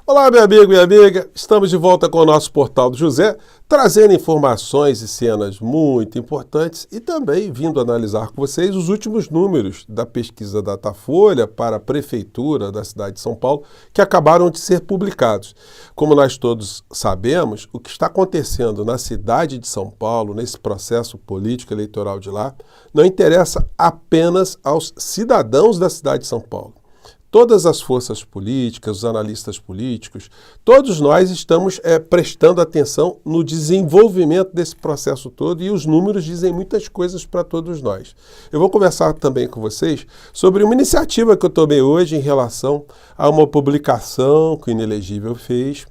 Olá, meu amigo e minha amiga, estamos de volta com o nosso Portal do José, trazendo informações e cenas muito importantes e também vindo analisar com vocês os últimos números da pesquisa Datafolha para a Prefeitura da cidade de São Paulo, que acabaram de ser publicados. Como nós todos sabemos, o que está acontecendo na cidade de São Paulo, nesse processo político eleitoral de lá, não interessa apenas aos cidadãos da cidade de São Paulo. Todas as forças políticas, os analistas políticos, todos nós estamos prestando atenção no desenvolvimento desse processo todo e os números dizem muitas coisas para todos nós. Eu vou conversar também com vocês sobre uma iniciativa que eu tomei hoje em relação a uma publicação que o Inelegível fez,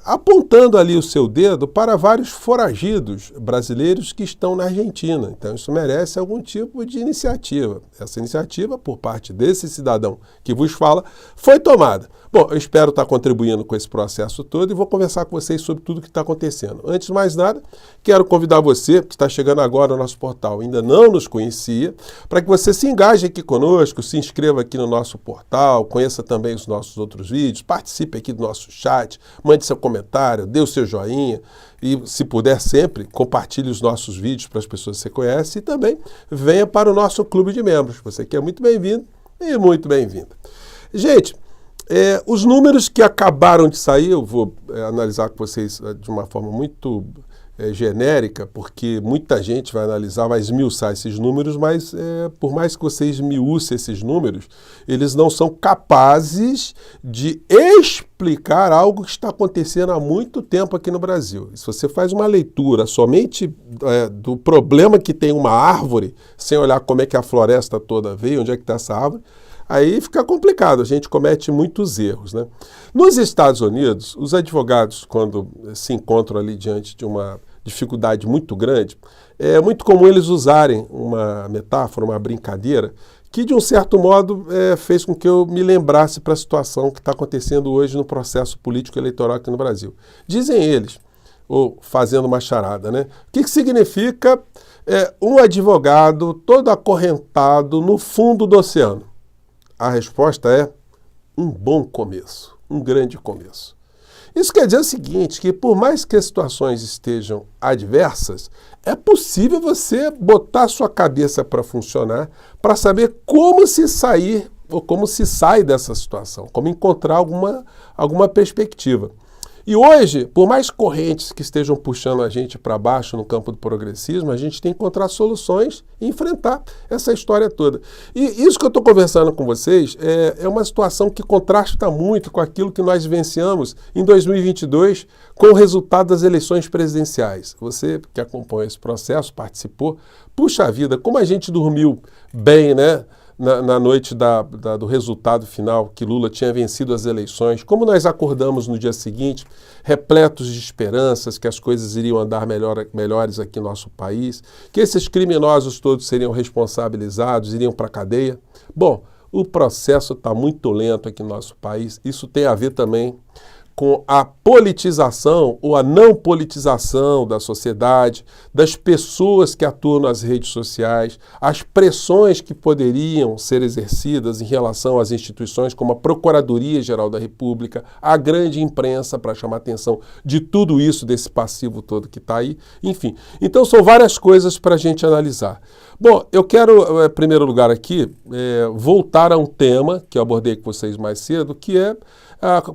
apontando ali o seu dedo para vários foragidos brasileiros que estão na Argentina. Então isso merece algum tipo de iniciativa. Essa iniciativa, por parte desse cidadão que vos fala, foi tomada. Bom, eu espero estar contribuindo com esse processo todo e vou conversar com vocês sobre tudo o que está acontecendo. Antes de mais nada, quero convidar você, que está chegando agora no nosso portal, ainda não nos conhecia, para que você se engaje aqui conosco, se inscreva aqui no nosso portal, conheça também os nossos outros vídeos, participe aqui do nosso chat, mande seu comentário, dê o seu joinha e, se puder sempre, compartilhe os nossos vídeos para as pessoas que você conhece e também venha para o nosso clube de membros. Você que é muito bem-vindo e muito bem-vinda. Gente, os números que acabaram de sair, eu vou analisar com vocês de uma forma muito genérica, porque muita gente vai analisar, vai esmiuçar esses números, mas por mais que vocês esmiuçem esses números, eles não são capazes de explicar algo que está acontecendo há muito tempo aqui no Brasil. Se você faz uma leitura somente do problema que tem uma árvore, sem olhar como é que a floresta toda veio, onde é que está essa árvore, aí fica complicado, a gente comete muitos erros, né? Nos Estados Unidos, os advogados, quando se encontram ali diante de uma dificuldade muito grande, é muito comum eles usarem uma metáfora, uma brincadeira, que de um certo modo fez com que eu me lembrasse para a situação que está acontecendo hoje no processo político eleitoral aqui no Brasil. Dizem eles, ou fazendo uma charada, né? O que significa um advogado todo acorrentado no fundo do oceano? A resposta é um bom começo, um grande começo. Isso quer dizer o seguinte, que por mais que as situações estejam adversas, é possível você botar sua cabeça para funcionar para saber como se sair ou como se sai dessa situação, como encontrar alguma perspectiva. E hoje, por mais correntes que estejam puxando a gente para baixo no campo do progressismo, a gente tem que encontrar soluções e enfrentar essa história toda. E isso que eu estou conversando com vocês é uma situação que contrasta muito com aquilo que nós vivenciamos em 2022 com o resultado das eleições presidenciais. Você que acompanha esse processo, participou, puxa vida, como a gente dormiu bem, né? Na noite do resultado final, que Lula tinha vencido as eleições, como nós acordamos no dia seguinte, repletos de esperanças que as coisas iriam andar melhores aqui no nosso país, que esses criminosos todos seriam responsabilizados, iriam para a cadeia. Bom, o processo está muito lento aqui no nosso país, isso tem a ver também com a politização ou a não politização da sociedade, das pessoas que atuam nas redes sociais, as pressões que poderiam ser exercidas em relação às instituições como a Procuradoria-Geral da República, a grande imprensa para chamar a atenção de tudo isso, desse passivo todo que está aí, enfim. Então são várias coisas para a gente analisar. Bom, eu quero, em primeiro lugar aqui, voltar a um tema que eu abordei com vocês mais cedo, que é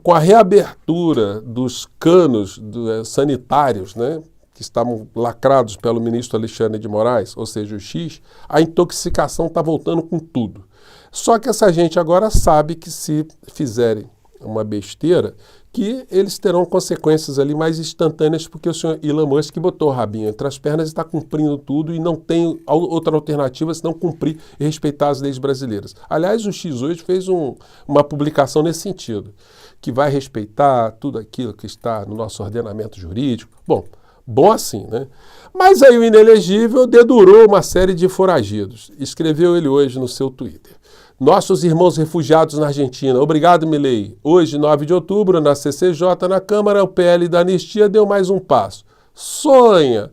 com a reabertura dos canos sanitários, né, que estavam lacrados pelo ministro Alexandre de Moraes, ou seja, o X, a intoxicação está voltando com tudo. Só que essa gente agora sabe que se fizerem uma besteira, que eles terão consequências ali mais instantâneas, porque o senhor Elon Musk botou o rabinho entre as pernas e está cumprindo tudo e não tem outra alternativa senão cumprir e respeitar as leis brasileiras. Aliás, o X hoje fez uma publicação nesse sentido, que vai respeitar tudo aquilo que está no nosso ordenamento jurídico. Bom assim, né? Mas aí o Inelegível dedurou uma série de foragidos. Escreveu ele hoje no seu Twitter. Nossos irmãos refugiados na Argentina. Obrigado, Milei. Hoje, 9 de outubro, na CCJ, na Câmara, o PL da Anistia deu mais um passo. Sonha,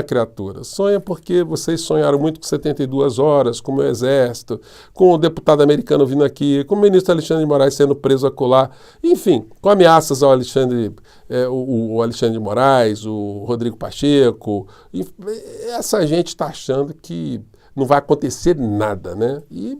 criatura. Sonha porque vocês sonharam muito com 72 horas, com o meu exército, com o deputado americano vindo aqui, com o ministro Alexandre de Moraes sendo preso acolá, enfim, com ameaças ao Alexandre, o Alexandre de Moraes, o Rodrigo Pacheco. Essa gente está achando que não vai acontecer nada, né? E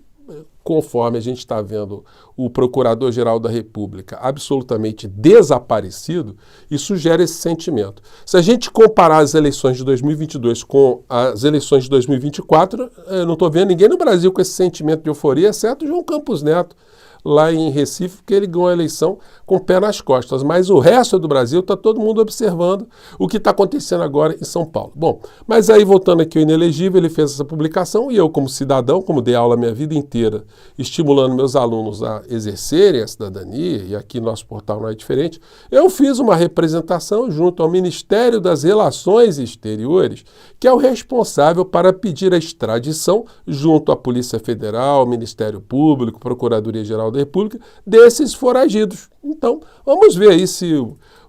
conforme a gente está vendo o Procurador-Geral da República absolutamente desaparecido, isso gera esse sentimento. Se a gente comparar as eleições de 2022 com as eleições de 2024, eu não estou vendo ninguém no Brasil com esse sentimento de euforia, exceto João Campos Neto, lá em Recife, porque ele ganhou a eleição com o pé nas costas. Mas o resto do Brasil está todo mundo observando o que está acontecendo agora em São Paulo. Bom, mas aí voltando aqui ao Inelegível, ele fez essa publicação e eu, como cidadão, como dei aula a minha vida inteira, estimulando meus alunos a exercerem a cidadania, e aqui nosso portal não é diferente, eu fiz uma representação junto ao Ministério das Relações Exteriores, que é o responsável para pedir a extradição junto à Polícia Federal, Ministério Público, Procuradoria-Geral da República, desses foragidos. Então, vamos ver aí se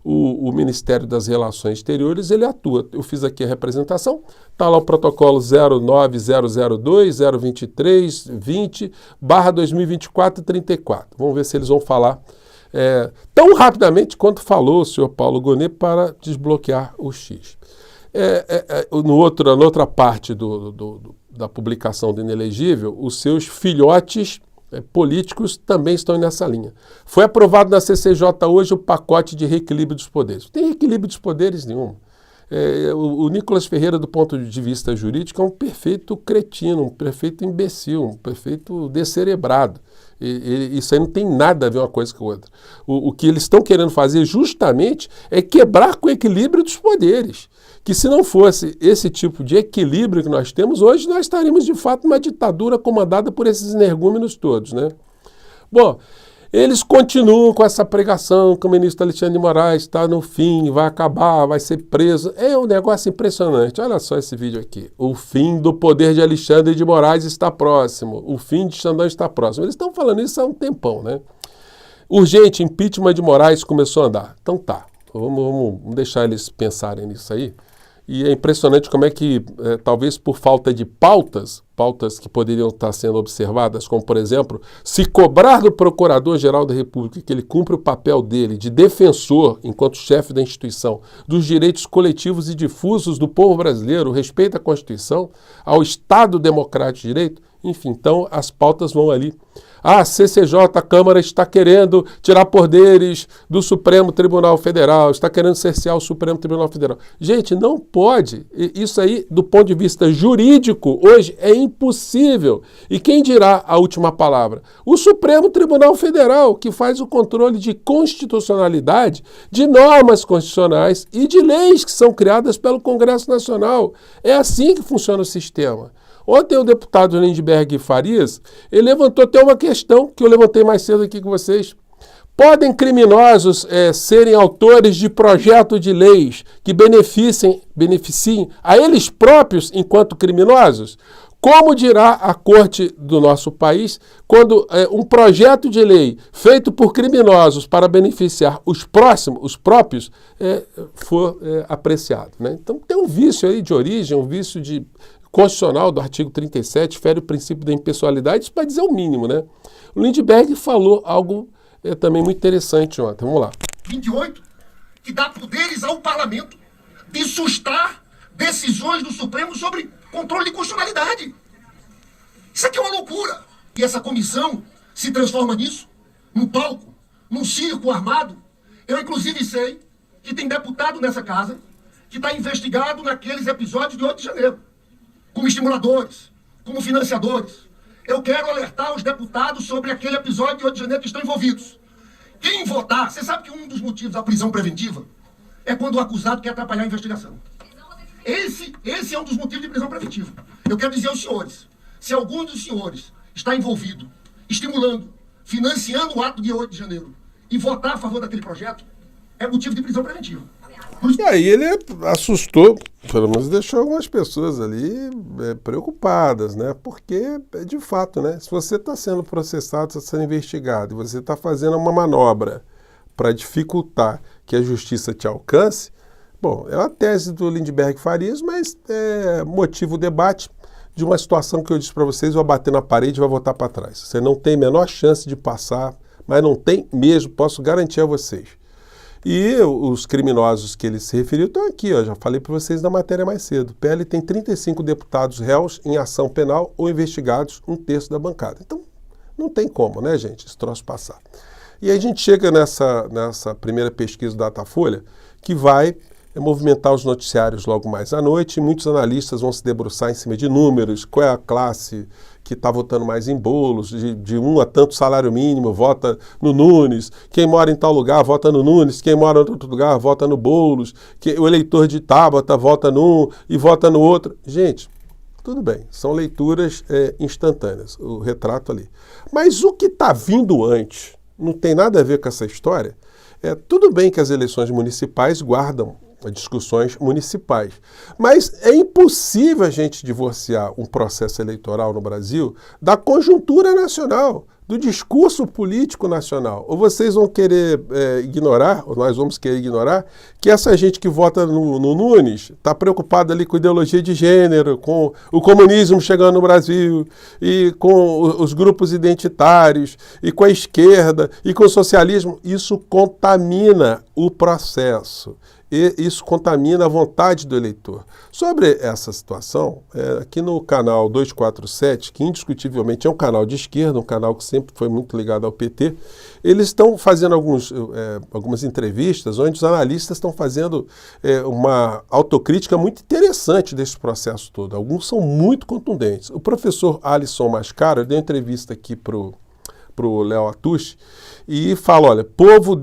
o Ministério das Relações Exteriores ele atua. Eu fiz aqui a representação, está lá o protocolo 09002-023-20/2024-34. Vamos ver se eles vão falar tão rapidamente quanto falou o senhor Paulo Gonet para desbloquear o X. Na outra parte da publicação do Inelegível, os seus filhotes políticos também estão nessa linha. Foi aprovado na CCJ hoje o pacote de reequilíbrio dos poderes. Não tem reequilíbrio dos poderes nenhum. O Nicolas Ferreira, do ponto de vista jurídico, é um perfeito cretino, um perfeito imbecil, um perfeito descerebrado. Isso aí não tem nada a ver uma coisa com a outra. O que eles estão querendo fazer justamente é quebrar com o equilíbrio dos poderes. Que se não fosse esse tipo de equilíbrio que nós temos hoje, nós estaríamos de fato numa ditadura comandada por esses energúmenos todos, né? Bom, eles continuam com essa pregação que o ministro Alexandre de Moraes está no fim, vai acabar, vai ser preso. É um negócio impressionante. Olha só esse vídeo aqui. O fim do poder de Alexandre de Moraes está próximo. O fim de Xandão está próximo. Eles estão falando isso há um tempão, né? Urgente, impeachment de Moraes começou a andar. Então tá, vamos deixar eles pensarem nisso aí. E é impressionante como é que, talvez por falta de pautas que poderiam estar sendo observadas, como, por exemplo, se cobrar do Procurador-Geral da República que ele cumpra o papel dele de defensor, enquanto chefe da instituição, dos direitos coletivos e difusos do povo brasileiro, respeito à Constituição, ao Estado Democrático de Direito, enfim, então as pautas vão ali. A CCJ, a Câmara, está querendo tirar poderes do Supremo Tribunal Federal, está querendo cercear o Supremo Tribunal Federal. Gente, não pode. Isso aí, do ponto de vista jurídico, hoje é impossível. E quem dirá a última palavra? O Supremo Tribunal Federal, que faz o controle de constitucionalidade de normas constitucionais e de leis que são criadas pelo Congresso Nacional. É assim que funciona o sistema. Ontem o deputado Lindbergh Farias, ele levantou até uma questão que eu levantei mais cedo aqui com vocês. Podem criminosos serem autores de projeto de leis que beneficiem a eles próprios enquanto criminosos? Como dirá a corte do nosso país, quando um projeto de lei feito por criminosos para beneficiar os próprios, for apreciado, né? Então tem um vício aí de origem, um vício constitucional do artigo 37, fere o princípio da impessoalidade, isso para dizer o mínimo, né? O Lindbergh falou algo também muito interessante ontem. Vamos lá. 28, que dá poderes ao parlamento de sustar decisões do Supremo sobre controle de constitucionalidade. Isso aqui é uma loucura. E essa comissão se transforma nisso, num palco, num circo armado. Eu, inclusive, sei que tem deputado nessa casa que está investigado naqueles episódios de 8 de janeiro. Como estimuladores, como financiadores. Eu quero alertar os deputados sobre aquele episódio de 8 de janeiro que estão envolvidos. Quem votar, você sabe que um dos motivos da prisão preventiva é quando o acusado quer atrapalhar a investigação. Esse é um dos motivos de prisão preventiva. Eu quero dizer aos senhores, se algum dos senhores está envolvido, estimulando, financiando o ato de 8 de janeiro e votar a favor daquele projeto, é motivo de prisão preventiva. E aí ele assustou, pelo menos deixou algumas pessoas ali preocupadas, né? Porque, de fato, né? Se você está sendo processado, está sendo investigado, e você está fazendo uma manobra para dificultar que a justiça te alcance, Bom, é uma tese do Lindbergh Farias, mas motiva o debate de uma situação que eu disse para vocês, vai bater na parede e vai voltar para trás. Você não tem a menor chance de passar, mas não tem mesmo, posso garantir a vocês. E os criminosos que ele se referiu estão aqui, ó, já falei para vocês na matéria mais cedo. O PL tem 35 deputados réus em ação penal ou investigados, 1/3 da bancada. Então, não tem como, né, gente, esse troço passar. E aí a gente chega nessa primeira pesquisa do Datafolha, que vai movimentar os noticiários logo mais à noite, e muitos analistas vão se debruçar em cima de números, qual é a classe que está votando mais em bolos, de 1 a tanto salário mínimo, vota no Nunes, quem mora em tal lugar vota no Nunes, quem mora em outro lugar vota no Boulos, o eleitor de Tabata vota num e vota no outro. Gente, tudo bem, são leituras instantâneas, o retrato ali. Mas o que está vindo antes não tem nada a ver com essa história. Tudo bem que as eleições municipais guardam discussões municipais, mas é impossível a gente divorciar um processo eleitoral no Brasil da conjuntura nacional, do discurso político nacional. Ou vocês vão querer ignorar, ou nós vamos querer ignorar, que essa gente que vota no Nunes está preocupada ali com ideologia de gênero, com o comunismo chegando no Brasil, e com os grupos identitários, e com a esquerda, e com o socialismo. Isso contamina o processo. E isso contamina a vontade do eleitor. Sobre essa situação, aqui no canal 247, que indiscutivelmente é um canal de esquerda, um canal que sempre foi muito ligado ao PT, eles estão fazendo algumas entrevistas onde os analistas estão fazendo uma autocrítica muito interessante desse processo todo. Alguns são muito contundentes. O professor Alisson Mascaro deu entrevista aqui para o Léo Atush e fala, olha, povo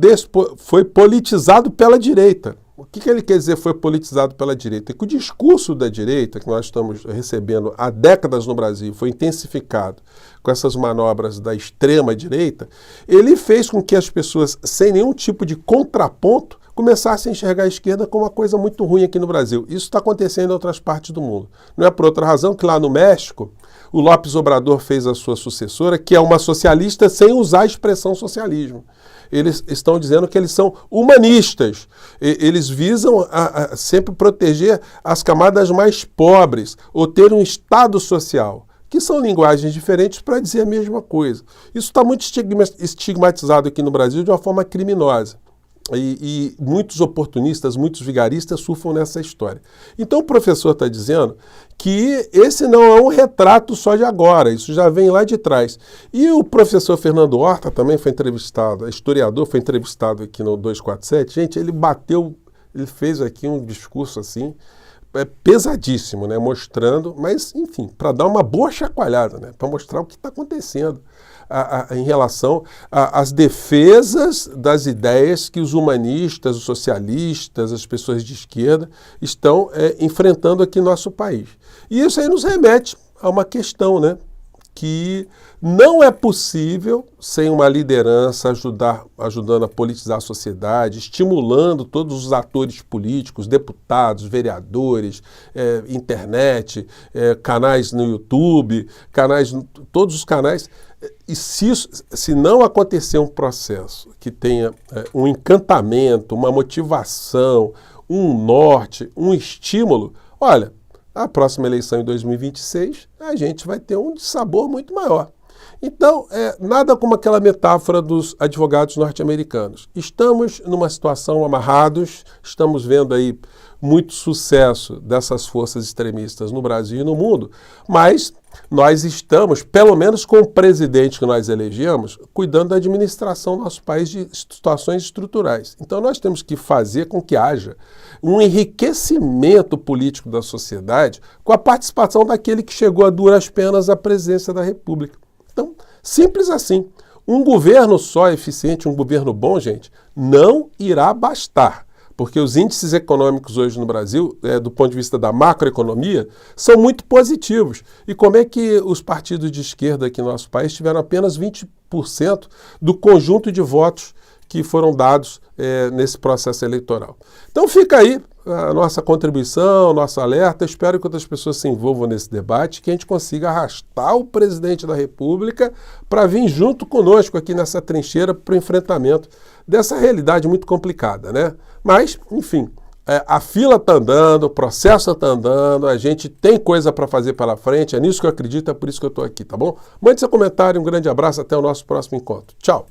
foi politizado pela direita. O que ele quer dizer foi politizado pela direita? É que o discurso da direita, que nós estamos recebendo há décadas no Brasil, foi intensificado com essas manobras da extrema-direita, ele fez com que as pessoas, sem nenhum tipo de contraponto, começassem a enxergar a esquerda como uma coisa muito ruim aqui no Brasil. Isso está acontecendo em outras partes do mundo. Não é por outra razão que lá no México, o López Obrador fez a sua sucessora, que é uma socialista sem usar a expressão socialismo. Eles estão dizendo que eles são humanistas. Eles visam a sempre proteger as camadas mais pobres ou ter um Estado social, que são linguagens diferentes para dizer a mesma coisa. Isso está muito estigmatizado aqui no Brasil de uma forma criminosa. E muitos oportunistas, muitos vigaristas surfam nessa história. Então o professor está dizendo que esse não é um retrato só de agora, isso já vem lá de trás. E o professor Fernando Horta também foi entrevistado, historiador, foi entrevistado aqui no 247. Gente, ele fez aqui um discurso assim, pesadíssimo, né? Mostrando, mas enfim, para dar uma boa chacoalhada, né? Para mostrar o que está acontecendo em relação às defesas das ideias que os humanistas, os socialistas, as pessoas de esquerda estão enfrentando aqui no nosso país. E isso aí nos remete a uma questão, né? Que não é possível, sem uma liderança ajudando a politizar a sociedade, estimulando todos os atores políticos, deputados, vereadores, internet, canais no YouTube, todos os canais. E se não acontecer um processo que tenha um encantamento, uma motivação, um norte, um estímulo, olha, a próxima eleição em 2026, a gente vai ter um sabor muito maior. Então, nada como aquela metáfora dos advogados norte-americanos. Estamos numa situação amarrados, estamos vendo aí muito sucesso dessas forças extremistas no Brasil e no mundo, mas nós estamos, pelo menos com o presidente que nós elegemos, cuidando da administração do nosso país de situações estruturais. Então nós temos que fazer com que haja um enriquecimento político da sociedade com a participação daquele que chegou a duras penas à presidência da República. Então, simples assim. Um governo só eficiente, um governo bom, gente, não irá bastar. Porque os índices econômicos hoje no Brasil, do ponto de vista da macroeconomia, são muito positivos. E como é que os partidos de esquerda aqui no nosso país tiveram apenas 20% do conjunto de votos que foram dados nesse processo eleitoral? Então fica aí a nossa contribuição, nosso alerta. Eu espero que outras pessoas se envolvam nesse debate, que a gente consiga arrastar o presidente da República para vir junto conosco aqui nessa trincheira para o enfrentamento dessa realidade muito complicada, né? Mas, enfim, A fila está andando, o processo está andando, a gente tem coisa para fazer pela frente, é nisso que eu acredito, é por isso que eu estou aqui, tá bom? Mande seu comentário, um grande abraço, até o nosso próximo encontro. Tchau!